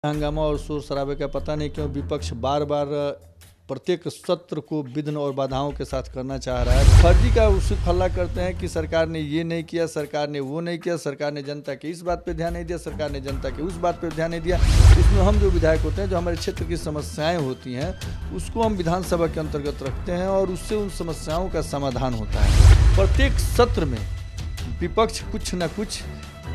हंगामा और शोर शराबे का पता नहीं क्यों विपक्ष बार बार प्रत्येक सत्र को विघ्न और बाधाओं के साथ करना चाह रहा है। फर्जी का उसी हल्ला करते हैं कि सरकार ने ये नहीं किया, सरकार ने वो नहीं किया, सरकार ने जनता के इस बात पे ध्यान नहीं दिया, सरकार ने जनता के उस बात पे ध्यान नहीं दिया। इसमें हम जो विधायक होते हैं, जो हमारे क्षेत्र की समस्याएं होती हैं, उसको हम विधानसभा के अंतर्गत रखते हैं और उससे उन समस्याओं का समाधान होता है। प्रत्येक सत्र में विपक्ष कुछ न कुछ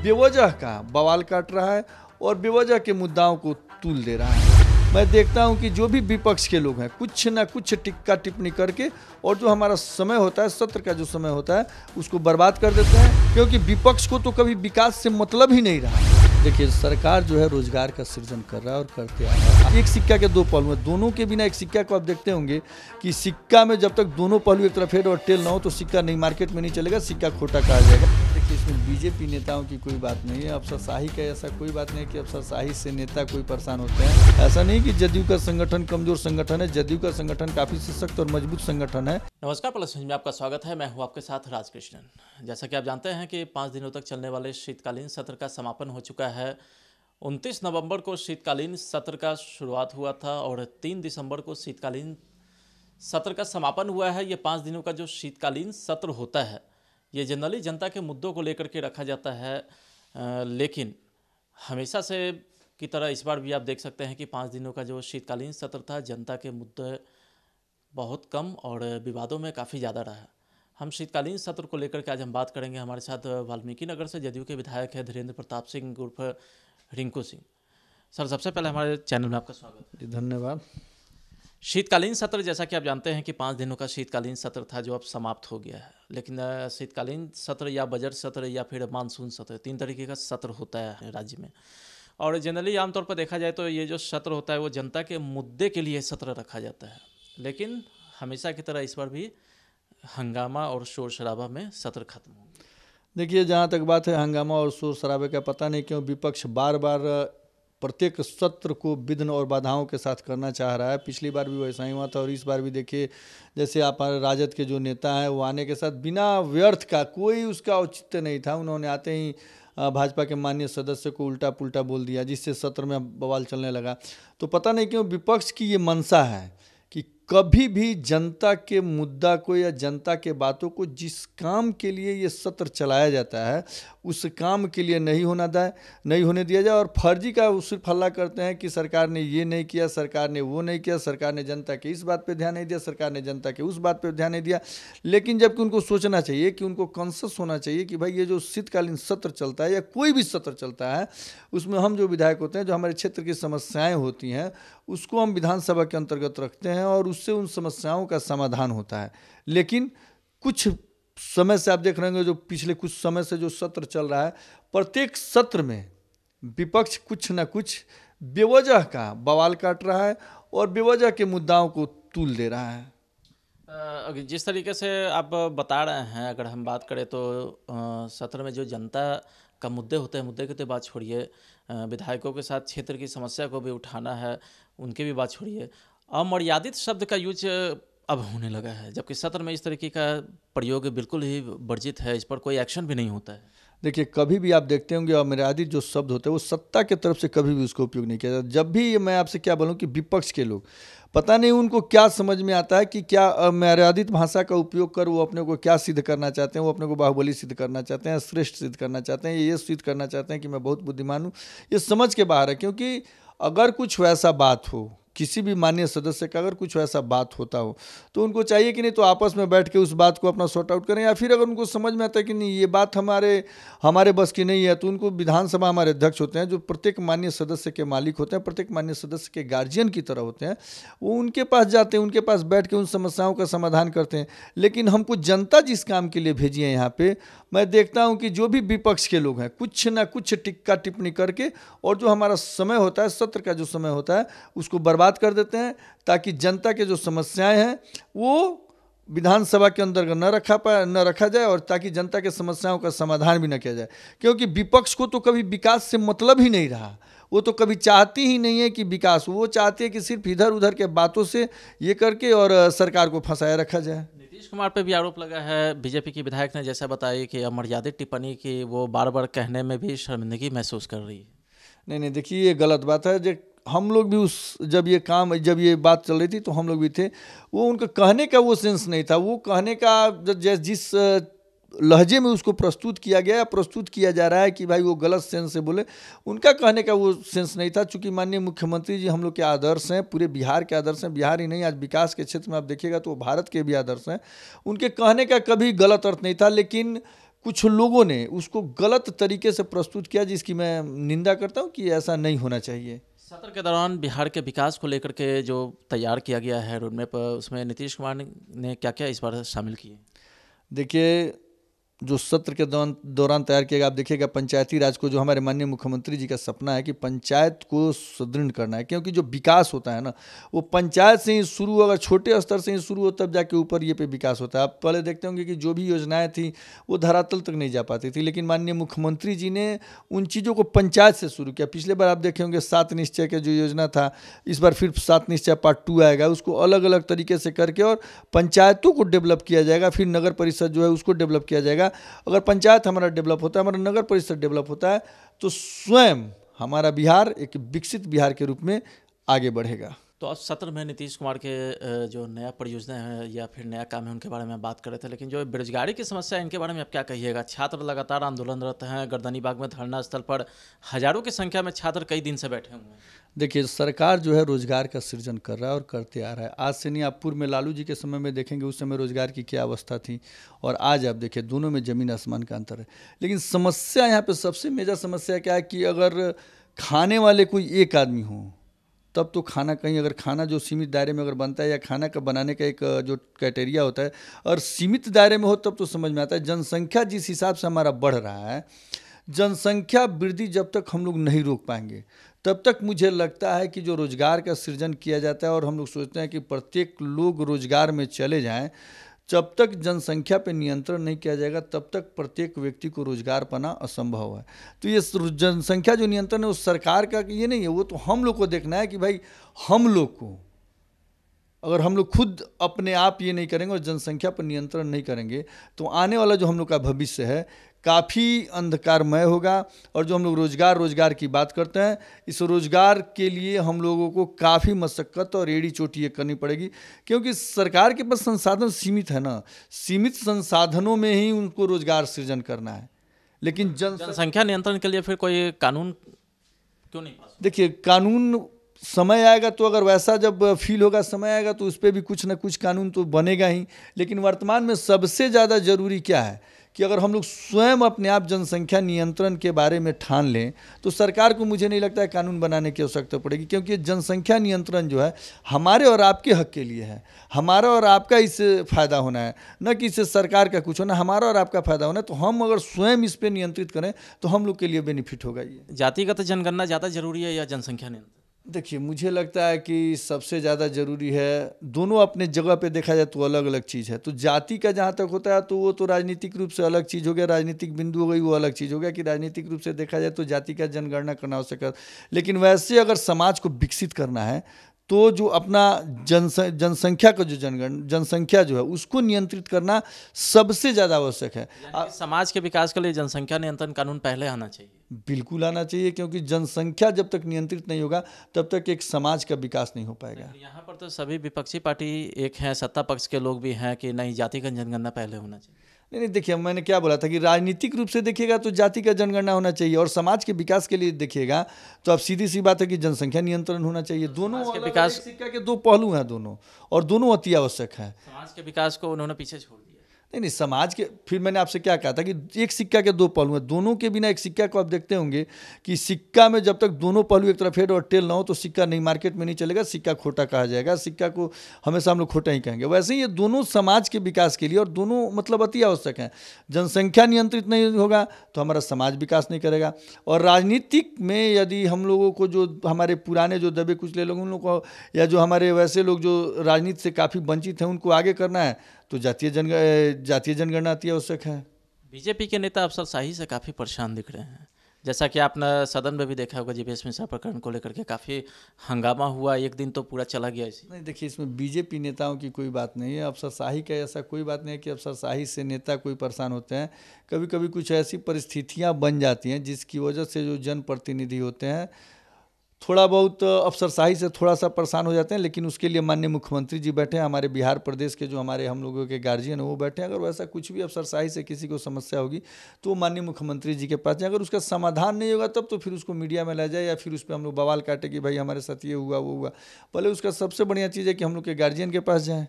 बेवजह का बवाल काट रहा है और बेवजह के मुद्दाओं को तूल दे रहा है। मैं देखता हूं कि जो भी विपक्ष के लोग हैं कुछ न कुछ टिक्का टिप्पणी करके और जो हमारा समय होता है, सत्र का जो समय होता है, उसको बर्बाद कर देते हैं, क्योंकि विपक्ष को तो कभी विकास से मतलब ही नहीं रहा। देखिए, सरकार जो है रोजगार का सृजन कर रहा है और करते आ रहा है। एक सिक्का के दो पहलू हैं, दोनों के बिना एक सिक्का को आप देखते होंगे कि सिक्का में जब तक दोनों पहलू एक तरफ हेड और टेल ना हो तो सिक्का नहीं, मार्केट में नहीं चलेगा, सिक्का खोटा कहा जाएगा। देखिए, इसमें बीजेपी नेताओं की कोई बात नहीं है, अफसरशाही का ऐसा कोई बात नहीं कि अफसरशाही से नेता कोई परेशान होते हैं। ऐसा नहीं कि जदयू का संगठन कमजोर संगठन है, जदयू का संगठन काफी सशक्त और मजबूत संगठन है। नमस्कार, प्लस में आपका स्वागत है। मैं हूं आपके साथ राजकृष्णन। जैसा कि आप जानते हैं कि 5 दिनों तक चलने वाले शीतकालीन सत्र का समापन हो चुका है। 29 नवंबर को शीतकालीन सत्र का शुरुआत हुआ था और 3 दिसंबर को शीतकालीन सत्र का समापन हुआ है। ये 5 दिनों का जो शीतकालीन सत्र होता है, ये जनरली जनता के मुद्दों को लेकर के रखा जाता है, लेकिन हमेशा से की तरह इस बार भी आप देख सकते हैं कि 5 दिनों का जो शीतकालीन सत्र था, जनता के मुद्दे बहुत कम और विवादों में काफ़ी ज़्यादा रहा। हम शीतकालीन सत्र को लेकर के आज हम बात करेंगे। हमारे साथ वाल्मीकि नगर से जदयू के विधायक है धीरेन्द्र प्रताप सिंह उर्फ रिंकू सिंह। सर, सबसे पहले हमारे चैनल में आपका स्वागत जी, धन्यवाद। शीतकालीन सत्र, जैसा कि आप जानते हैं कि 5 दिनों का शीतकालीन सत्र था जो अब समाप्त हो गया है, लेकिन शीतकालीन सत्र या बजट सत्र या फिर मानसून सत्र, 3 तरीके का सत्र होता है राज्य में। और जनरली आमतौर पर देखा जाए तो ये जो सत्र होता है वो जनता के मुद्दे के लिए सत्र रखा जाता है, लेकिन हमेशा की तरह इस बार भी हंगामा और शोर शराबा में सत्र खत्म हो गया। देखिए, जहाँ तक बात है हंगामा और शोर शराबे का पता नहीं क्यों विपक्ष बार बार प्रत्येक सत्र को विघ्न और बाधाओं के साथ करना चाह रहा है। पिछली बार भी वैसा ही हुआ था और इस बार भी देखिए, जैसे आप राजद के जो नेता हैं वो आने के साथ बिना व्यर्थ का, कोई उसका औचित्य नहीं था, उन्होंने आते ही भाजपा के माननीय सदस्य को उल्टा पुल्टा बोल दिया, जिससे सत्र में बवाल चलने लगा। तो पता नहीं क्यों विपक्ष की ये मंशा है कि कभी भी जनता के मुद्दा को या जनता के बातों को, जिस काम के लिए ये सत्र चलाया जाता है, उस काम के लिए नहीं होने दिया जाए। और फर्जी का सिर्फ हल्ला करते हैं कि सरकार ने ये नहीं किया, सरकार ने वो नहीं किया, सरकार ने जनता के इस बात पे ध्यान नहीं दिया, सरकार ने जनता के उस बात पे ध्यान नहीं दिया। लेकिन जबकि उनको सोचना चाहिए कि उनको कॉन्शियस होना चाहिए कि भाई ये जो शीतकालीन सत्र चलता है या कोई भी सत्र चलता है, उसमें हम जो विधायक होते हैं, जो हमारे क्षेत्र की समस्याएं होती हैं, उसको हम विधानसभा के अंतर्गत रखते हैं और उससे उन समस्याओं का समाधान होता है। लेकिन कुछ समय से आप देख रहे होंगे, जो पिछले कुछ समय से जो सत्र चल रहा है, प्रत्येक सत्र में विपक्ष कुछ न कुछ बेवजह का बवाल काट रहा है और बेवजह के मुद्दाओं को तूल दे रहा है। जिस तरीके से आप बता रहे हैं, अगर हम बात करें तो सत्र में जो जनता का मुद्दे होते हैं, मुद्दे की तो बात छोड़िए, विधायकों के साथ क्षेत्र की समस्या को भी उठाना है, उनकी भी बात छोड़िए, अमर्यादित शब्द का यूज अब होने लगा है, जबकि सत्र में इस तरीके का प्रयोग बिल्कुल ही वर्जित है, इस पर कोई एक्शन भी नहीं होता है। देखिए, कभी भी आप देखते होंगे अमर्यादित जो शब्द होते हैं वो सत्ता के तरफ से कभी भी उसका उपयोग नहीं किया जाता। जब भी, मैं आपसे क्या बोलूं कि विपक्ष के लोग, पता नहीं उनको क्या समझ में आता है कि क्या अमर्यादित भाषा का उपयोग कर वो अपने को क्या सिद्ध करना चाहते हैं। वो अपने को बाहुबली सिद्ध करना चाहते हैं, श्रेष्ठ सिद्ध करना चाहते हैं, ये सिद्ध करना चाहते हैं कि मैं बहुत बुद्धिमान हूँ। ये समझ के बाहर है, क्योंकि अगर कुछ वैसा बात हो, किसी भी माननीय सदस्य का अगर कुछ वैसा बात होता हो, तो उनको चाहिए कि नहीं तो आपस में बैठ के उस बात को अपना सॉर्ट आउट करें, या फिर अगर उनको समझ में आता है कि नहीं ये बात हमारे बस की नहीं है, तो उनको विधानसभा, हमारे अध्यक्ष होते हैं जो प्रत्येक माननीय सदस्य के मालिक होते हैं, प्रत्येक माननीय सदस्य के गार्जियन की तरह होते हैं, वो उनके पास जाते हैं, उनके पास बैठ के उन समस्याओं का समाधान करते हैं। लेकिन हमको जनता जिस काम के लिए भेजी है यहाँ पे, मैं देखता हूँ कि जो भी विपक्ष के लोग हैं कुछ ना कुछ टिक्का टिप्पणी करके और जो हमारा समय होता है, सत्र का जो समय होता है, उसको बर्बाद कर देते हैं, ताकि जनता के जो समस्याएं हैं वो विधानसभा के अंदर न रखा जाए और ताकि जनता के समस्याओं का समाधान भी न किया जाए। क्योंकि विपक्ष को तो कभी विकास से मतलब ही नहीं रहा, वो तो कभी चाहती ही नहीं है कि विकास, वो चाहती है कि सिर्फ इधर उधर के बातों से ये करके और सरकार को फंसाया रखा जाए। नीतीश कुमार पे भी आरोप लगा है, बीजेपी की विधायक ने जैसा बताया कि अमर्यादित टिप्पणी की वो बार बार कहने में भी शर्मिंदगी महसूस कर रही है। नहीं नहीं, देखिए ये गलत बात है। हम लोग भी जब ये बात चल रही थी तो हम लोग भी थे। वो उनका कहने का वो सेंस नहीं था। वो कहने का जिस लहजे में उसको प्रस्तुत किया गया या प्रस्तुत किया जा रहा है कि भाई वो गलत सेंस से बोले, उनका कहने का वो सेंस नहीं था। चूंकि माननीय मुख्यमंत्री जी हम लोग के आदर्श हैं, पूरे बिहार के आदर्श हैं। बिहार ही नहीं, आज विकास के क्षेत्र में आप देखिएगा तो वो भारत के भी आदर्श हैं। उनके कहने का कभी गलत अर्थ नहीं था, लेकिन कुछ लोगों ने उसको गलत तरीके से प्रस्तुत किया, जिसकी मैं निंदा करता हूँ कि ऐसा नहीं होना चाहिए। सत्र के दौरान बिहार के विकास को लेकर के जो तैयार किया गया है रोडमैप, उसमें नीतीश कुमार ने क्या क्या इस बार शामिल किए? देखिए, जो सत्र के दौरान तैयार किया गया, आप देखिएगा पंचायती राज को, जो हमारे माननीय मुख्यमंत्री जी का सपना है कि पंचायत को सुदृढ़ करना है। क्योंकि जो विकास होता है ना, वो पंचायत से ही शुरू, अगर छोटे स्तर से ही शुरू हो तब जाके ऊपर ये पे विकास होता है। आप पहले देखते होंगे कि जो भी योजनाएं थी वो धरातल तक नहीं जा पाती थी, लेकिन माननीय मुख्यमंत्री जी ने उन चीज़ों को पंचायत से शुरू किया। पिछले बार आप देखे होंगे 7 निश्चय का जो योजना था, इस बार फिर 7 निश्चय पार्ट 2 आएगा। उसको अलग अलग तरीके से करके और पंचायतों को डेवलप किया जाएगा। फिर नगर परिषद जो है उसको डेवलप किया जाएगा। अगर पंचायत हमारा डेवलप होता है, हमारा नगर परिषद डेवलप होता है, तो स्वयं हमारा बिहार एक विकसित बिहार के रूप में आगे बढ़ेगा। तो आज सत्र में नीतीश कुमार के जो नया परियोजना है या फिर नया काम है उनके बारे में बात कर रहे थे, लेकिन जो बेरोजगारी की समस्या है इनके बारे में आप क्या कहिएगा? छात्र लगातार आंदोलनरत हैं। गर्दनीबाग में धरना स्थल पर हजारों की संख्या में छात्र कई दिन से बैठे हुए हैं। देखिए, सरकार जो है रोजगार का सृजन कर रहा है और करते आ रहा है। आज से नहीं, आप पूर्व में लालू जी के समय में देखेंगे उस समय रोजगार की क्या अवस्था थी, और आज आप देखिए दोनों में ज़मीन आसमान का अंतर है। लेकिन समस्या यहाँ पे सबसे मेजर समस्या क्या है कि अगर खाने वाले कोई एक आदमी हो तब तो खाना कहीं, अगर खाना जो सीमित दायरे में अगर बनता है, या खाना का बनाने का एक जो क्राइटेरिया होता है और सीमित दायरे में हो, तब तो समझ में आता है। जनसंख्या जिस हिसाब से हमारा बढ़ रहा है, जनसंख्या वृद्धि जब तक हम लोग नहीं रोक पाएंगे तब तक मुझे लगता है कि जो रोजगार का सृजन किया जाता है और हम लोग सोचते हैं कि प्रत्येक लोग रोजगार में चले जाएं, जब तक जनसंख्या पे नियंत्रण नहीं किया जाएगा तब तक प्रत्येक व्यक्ति को रोजगार पाना असंभव है। तो ये जनसंख्या जो नियंत्रण है वो सरकार का ये नहीं है, वो तो हम लोग को देखना है कि भाई हम लोग को, अगर हम लोग खुद अपने आप ये नहीं करेंगे और जनसंख्या पर नियंत्रण नहीं करेंगे तो आने वाला जो हम लोग का भविष्य है काफ़ी अंधकारमय होगा। और जो हम लोग रोजगार की बात करते हैं, इस रोजगार के लिए हम लोगों को काफ़ी मशक्क़त और एड़ी चोटी ये करनी पड़ेगी, क्योंकि सरकार के पास संसाधन सीमित है ना। सीमित संसाधनों में ही उनको रोजगार सृजन करना है। लेकिन जनसंख्या नियंत्रण के लिए फिर कोई कानून क्यों नहीं पास? देखिए, कानून समय आएगा तो, अगर वैसा जब फील होगा समय आएगा तो उस पर भी कुछ ना कुछ कानून तो बनेगा ही। लेकिन वर्तमान में सबसे ज़्यादा ज़रूरी क्या है कि अगर हम लोग स्वयं अपने आप जनसंख्या नियंत्रण के बारे में ठान लें तो सरकार को मुझे नहीं लगता है कानून बनाने की आवश्यकता पड़ेगी। क्योंकि जनसंख्या नियंत्रण जो है हमारे और आपके हक के लिए है। हमारा और आपका इससे फ़ायदा होना है, न कि इससे सरकार का कुछ होना। हमारा और आपका फ़ायदा होना है, तो हम अगर स्वयं इस पर नियंत्रित करें तो हम लोग के लिए बेनिफिट होगा। ये जातिगत जनगणना ज़्यादा जरूरी है या जनसंख्या नियंत्रण? देखिए, मुझे लगता है कि सबसे ज़्यादा ज़रूरी है। दोनों अपने जगह पे देखा जाए तो अलग अलग चीज़ है। तो जाति का जहाँ तक होता है तो वो तो राजनीतिक रूप से अलग चीज़ हो गया, राजनीतिक बिंदु हो गई, वो अलग चीज़ हो गया कि राजनीतिक रूप से देखा जाए तो जाति का जनगणना करना आवश्यक है। लेकिन वैसे अगर समाज को विकसित करना है तो जो अपना जनसंख्या का जो जनसंख्या जो है उसको नियंत्रित करना सबसे ज़्यादा आवश्यक है। समाज के विकास के लिए जनसंख्या नियंत्रण कानून पहले आना चाहिए। बिल्कुल आना चाहिए, क्योंकि जनसंख्या जब तक नियंत्रित नहीं होगा तब तक एक समाज का विकास नहीं हो पाएगा। यहाँ पर तो सभी विपक्षी पार्टी एक हैं, सत्ता पक्ष के लोग भी हैं कि नहीं, जातिगत जनगणना पहले होना चाहिए। नहीं, देखिए, मैंने क्या बोला था कि राजनीतिक रूप से देखिएगा तो जाति का जनगणना होना चाहिए, और समाज के विकास के लिए देखिएगा तो अब सीधी सी बात है कि जनसंख्या नियंत्रण होना चाहिए। दोनों के विकास सिक्का के दो पहलू हैं दोनों, और दोनों अति आवश्यक है। समाज के विकास को उन्होंने पीछे छोड़ दिया। नहीं, समाज के, फिर मैंने आपसे क्या कहा था कि एक सिक्का के दो पहलू हैं। दोनों के बिना एक सिक्का को आप देखते होंगे कि सिक्का में जब तक दोनों पहलू एक तरफ हेड और टेल ना हो तो सिक्का नहीं, मार्केट में नहीं चलेगा, सिक्का खोटा कहा जाएगा। सिक्का को हमेशा हम लोग खोटा ही कहेंगे। वैसे ही ये दोनों समाज के विकास के लिए, और दोनों मतलब अति आवश्यक हैं। जनसंख्या नियंत्रित नहीं होगा तो हमारा समाज विकास नहीं करेगा। और राजनीतिक में यदि हम लोगों को, जो हमारे पुराने जो दबे कुचले लोग, उन लोगों को, या जो हमारे वैसे लोग जो राजनीति से काफ़ी वंचित हैं, उनको आगे करना है तो जातीय जनगणना अति आवश्यक है। बीजेपी के नेता अफसरशाही से काफ़ी परेशान दिख रहे हैं। जैसा कि आपने सदन में भी देखा होगा, जीवीएस मिश्रा प्रकरण को लेकर के काफ़ी हंगामा हुआ, एक दिन तो पूरा चला गया इसी। नहीं देखिए, इसमें बीजेपी नेताओं की कोई बात नहीं है, अफसरशाही का ऐसा कोई बात नहीं है कि अफसरशाही से नेता कोई परेशान होते हैं। कभी कभी कुछ ऐसी परिस्थितियां बन जाती हैं जिसकी वजह से जो जनप्रतिनिधि होते हैं थोड़ा बहुत अफसरशाही से थोड़ा सा परेशान हो जाते हैं, लेकिन उसके लिए माननीय मुख्यमंत्री जी बैठे हैं, हमारे बिहार प्रदेश के जो हमारे हम लोगों के गार्जियन हैं वो बैठे हैं। अगर वैसा कुछ भी अफसरशाही से किसी को समस्या होगी तो वो माननीय मुख्यमंत्री जी के पास जाए। अगर उसका समाधान नहीं होगा तब तो फिर उसको मीडिया में ला जाए या फिर उस पर हम लोग बवाल काटे कि भाई हमारे साथ ये हुआ वो हुआ। पहले उसका सबसे बढ़िया चीज़ है कि हम लोग के गार्जियन के पास जाएँ।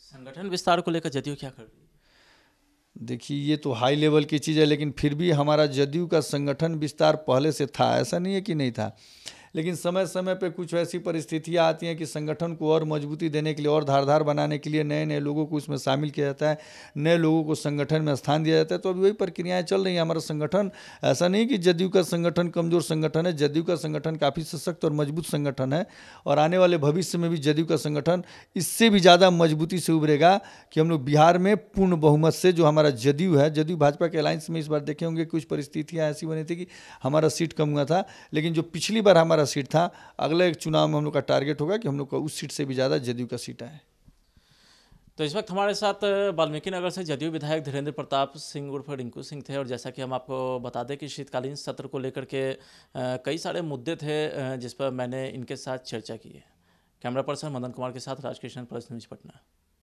संगठन विस्तार को लेकर जदयू क्या कर रही है? देखिए, ये तो हाई लेवल की चीज़ है, लेकिन फिर भी हमारा जदयू का संगठन विस्तार पहले से था, ऐसा नहीं है कि नहीं था। लेकिन समय समय पे कुछ ऐसी परिस्थितियाँ आती हैं कि संगठन को और मजबूती देने के लिए और धारदार बनाने के लिए नए नए लोगों को उसमें शामिल किया जाता है, नए लोगों को संगठन में स्थान दिया जाता है। तो अभी वही प्रक्रियाएं चल रही हैं। हमारा संगठन ऐसा नहीं कि जदयू का संगठन कमज़ोर संगठन है, जदयू का संगठन काफ़ी सशक्त और मजबूत संगठन है। और आने वाले भविष्य में भी जदयू का संगठन इससे भी ज़्यादा मजबूती से उभरेगा कि हम लोग बिहार में पूर्ण बहुमत से जो हमारा जदयू है, जदयू भाजपा के अलायंस में इस बार देखे होंगे कुछ परिस्थितियाँ ऐसी बनी थी कि हमारा सीट कम हुआ था, लेकिन जो पिछली बार हमारा सीट था, अगले एक चुनाव में हम लोग का टारगेट होगा कि हम लोग का उस सीट से भी ज़्यादा जदयू का सीट आए। तो इस वक्त हमारे साथ वाल्मीकि नगर से जदयू विधायक धीरेन्द्र प्रताप सिंह उर्फ रिंकू सिंह थे। और जैसा कि हम आपको बता दें कि शीतकालीन सत्र को लेकर के कई सारे मुद्दे थे जिस पर मैंने इनके साथ चर्चा की है। कैमरा पर्सन मदन कुमार के साथ राजकृष्ण, प्रेस न्यूज़, पटना।